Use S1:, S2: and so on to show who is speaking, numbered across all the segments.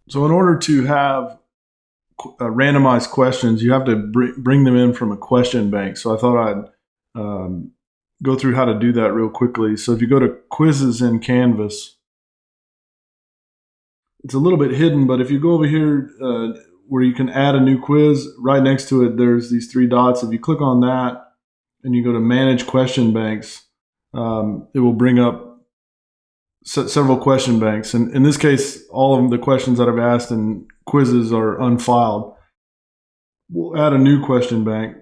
S1: So in order to have randomized questions, you have to bring them in from a question bank. So I thought I'd go through how to do that real quickly. So if you go to quizzes in Canvas, it's a little bit hidden, but if you go over here where you can add a new quiz, right next to it, there's these three dots. If you click on that and you go to manage question banks, it will bring up several question banks. And in this case, all of the questions that I've asked in quizzes are unfiled. We'll add a new question bank.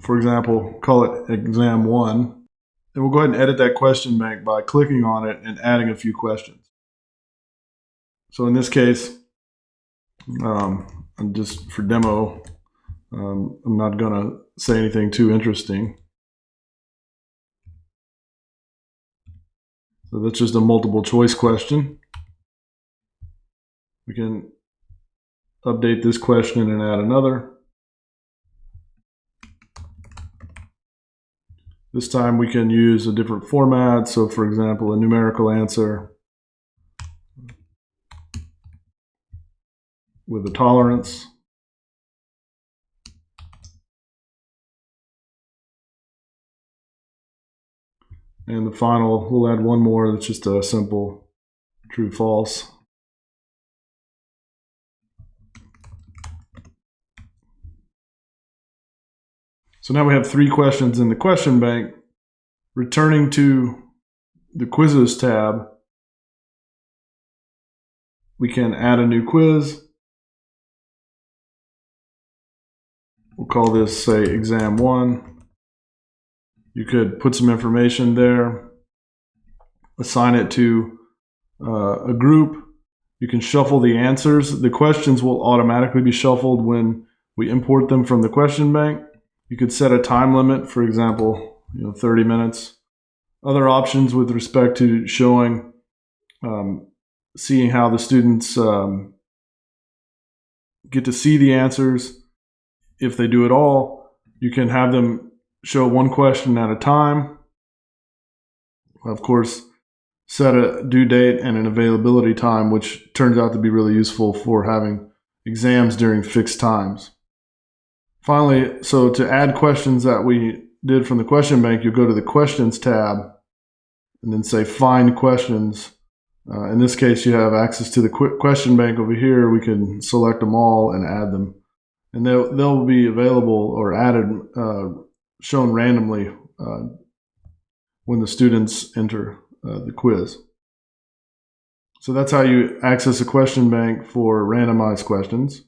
S1: For example, call it exam 1. And we'll go ahead and edit that question bank by clicking on it and adding a few questions. So in this case, just for demo, I'm not going to say anything too interesting. So that's just a multiple choice question. We can update this question and add another. This time we can use a different format. So for example, a numerical answer with a tolerance. And the final, we'll add one more that's just a simple true false. So now we have 3 questions in the question bank. Returning to the quizzes tab, we can add a new quiz. We'll call this, say, exam 1. You could put some information there, assign it to a group. You can shuffle the answers. The questions will automatically be shuffled when we import them from the question bank. You could set a time limit, for example, 30 minutes. Other options with respect to showing, seeing how the students get to see the answers. If they do it all, you can have them show one question at a time. Of course, set a due date and an availability time, which turns out to be really useful for having exams during fixed times. Finally, so to add questions that we did from the question bank, you go to the questions tab and then say find questions. In this case, you have access to the question bank over here. We can select them all and add them. And they'll be available or added, shown randomly when the students enter the quiz. So that's how you access a question bank for randomized questions.